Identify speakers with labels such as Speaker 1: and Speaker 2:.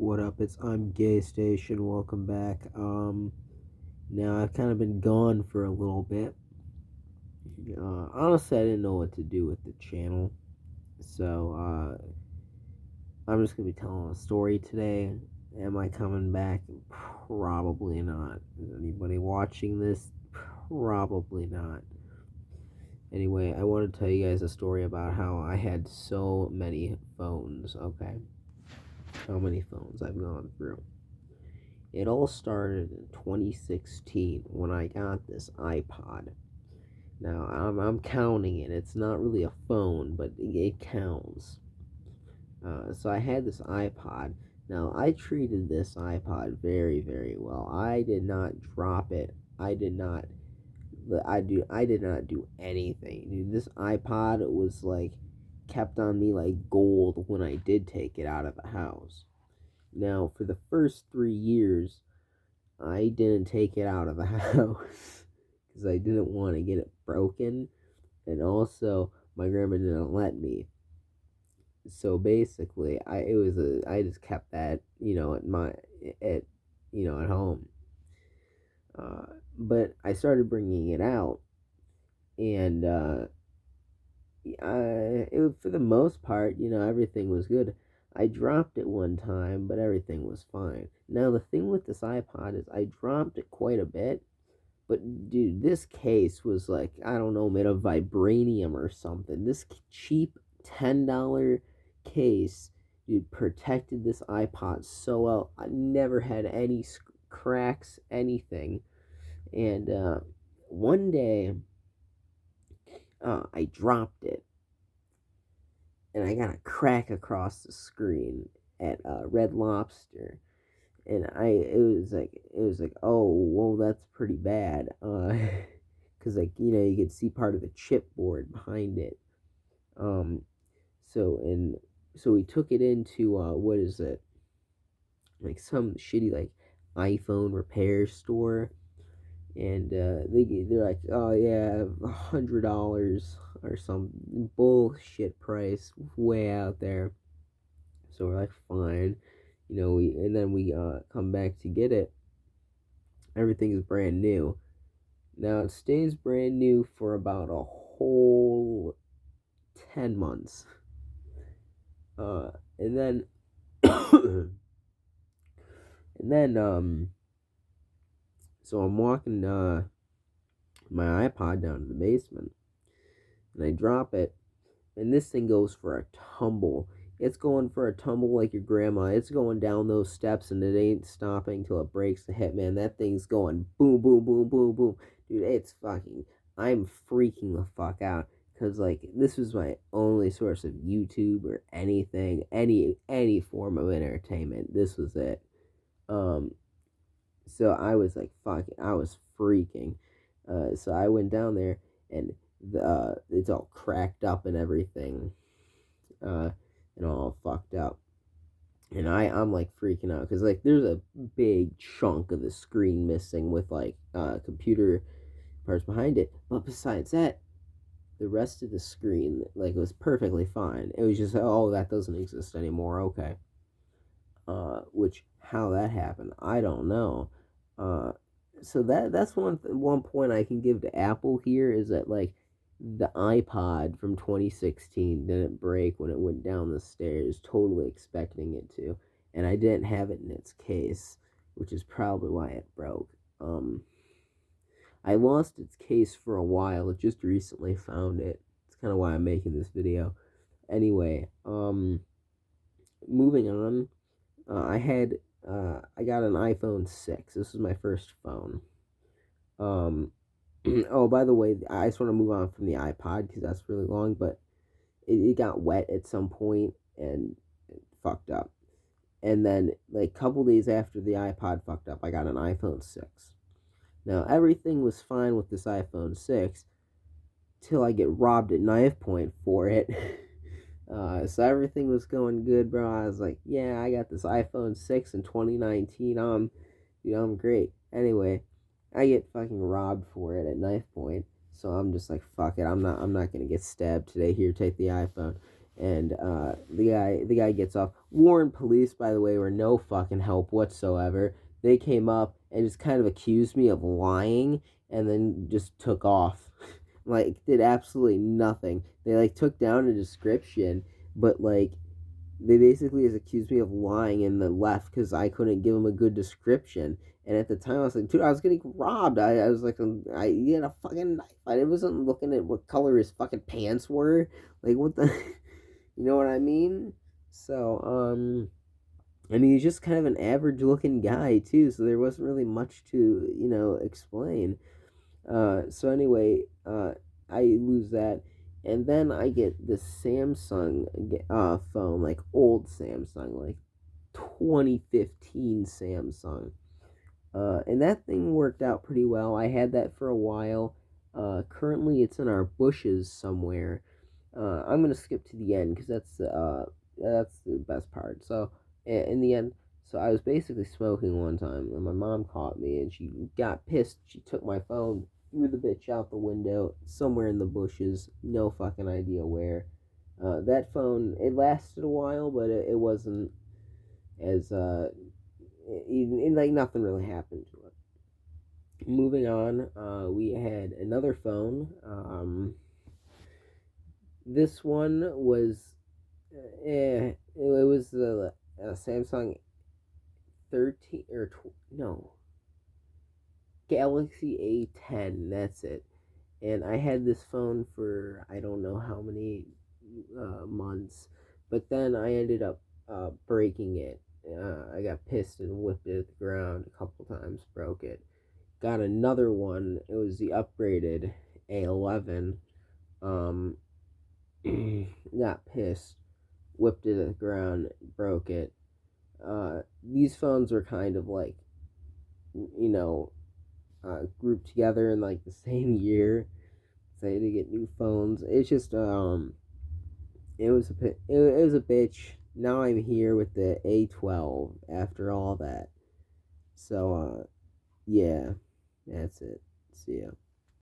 Speaker 1: What up? I'm Gay Station. Welcome back. Now I've kind of been gone for a little bit. Honestly, I didn't know what to do with the channel, so I'm just gonna be telling a story today. Am I coming back? Probably not. Is anybody watching this? Probably not. Anyway, I want to tell you guys a story about how I had so many phones. Okay, how many phones I've gone through. It all started in 2016 when I got this iPod. Now, I'm counting it. It's not really a phone, but it counts. So I had this iPod. Now, I treated this iPod very, very well. I did not drop it. I did not do anything. Dude, this iPod was like kept on me like gold when I did take it out of the house. Now, for the first 3 years, I didn't take it out of the house because I didn't want to get it broken, and also my grandma didn't let me. So basically, I just kept that at at home. Uh, but I started bringing it out, and for the most part, everything was good. I dropped it one time, but everything was fine. Now the thing with this iPod is I dropped it quite a bit. But dude, this case was like, I don't know, made of vibranium or something. This cheap $10 case, dude, protected this iPod so well. I never had any cracks, anything. And one day, I dropped it, and I got a crack across the screen at Red Lobster. And it was like, oh, well, that's pretty bad. Because you could see part of the chipboard behind it. Um, so we took it into what is it? Like some shitty like iPhone repair store, and they're like, oh yeah, $100 or some bullshit price way out there. So we're like, fine, we come back to get it. Everything is brand new. Now it stays brand new for about a whole 10 months. And then and then so I'm walking my iPod down to the basement, and I drop it, and this thing goes for a tumble. It's going for a tumble like your grandma. It's going down those steps, and it ain't stopping till it breaks the hip, man. That thing's going boom, boom, boom, boom, boom. Dude, it's fucking. I'm freaking the fuck out. Because, like, this was my only source of YouTube or anything, any form of entertainment. This was it. Um, so I was like, fucking, I was freaking. So I went down there, and it's all cracked up and everything, uh, and all fucked up. And I'm like freaking out because like there's a big chunk of the screen missing with like computer parts behind it. But besides that, the rest of the screen like was perfectly fine. It was just, oh, that doesn't exist anymore. Okay. Which how that happened, I don't know. Uh, so that's one point I can give to Apple here is that like the iPod from 2016 didn't break when it went down the stairs, totally expecting it to, and I didn't have it in its case, which is probably why it broke. I lost its case for a while. It just recently found it. It's kind of why I'm making this video. Anyway, moving on. I got an iPhone 6. This was my first phone. Um, oh, by the way, I just want to move on from the iPod because that's really long, but it got wet at some point and it fucked up. And then, like, a couple days after the iPod fucked up, I got an iPhone 6. Now, everything was fine with this iPhone 6 till I get robbed at knife point for it. So everything was going good, bro. I was like, yeah, I got this iPhone 6 in 2019. I'm great. Anyway, I get fucking robbed for it at knife point. So I'm just like, fuck it. I'm not gonna get stabbed today. Here, take the iPhone. And the guy gets off. Warren police, by the way, were no fucking help whatsoever. They came up and just kind of accused me of lying, and then just took off. Like, did absolutely nothing. They like took down a description, but like they basically just accused me of lying and then left because I couldn't give them a good description. And at the time, I was like, dude, I was getting robbed. I was like, he had a fucking knife. I wasn't looking at what color his fucking pants were. Like, what the, you know what I mean? So, I mean, he's just kind of an average looking guy, too. So there wasn't really much to, explain. So anyway, I lose that, and then I get this Samsung phone, like old Samsung, like 2015 Samsung. And that thing worked out pretty well. I had that for a while. Currently, it's in our bushes somewhere. I'm gonna skip to the end because that's the best part. So in the end, so I was basically smoking one time, and my mom caught me, and she got pissed. She took my phone, threw the bitch out the window, somewhere in the bushes. No fucking idea where. That phone, it lasted a while, but it wasn't as even like nothing really happened to it. Moving on, we had another phone. This one was, it was the Samsung 13 or no, Galaxy A10. That's it. And I had this phone for I don't know how many months, but then I ended up breaking it. I got pissed and whipped it at the ground a couple times, broke it. Got another one. It was the upgraded A11. Um, got pissed, whipped it at the ground, broke it. These phones were kind of like, you know, grouped together in like the same year. So I had to get new phones. It's just it was a bitch. Now I'm here with the A12 after all that. So yeah, that's it. See ya.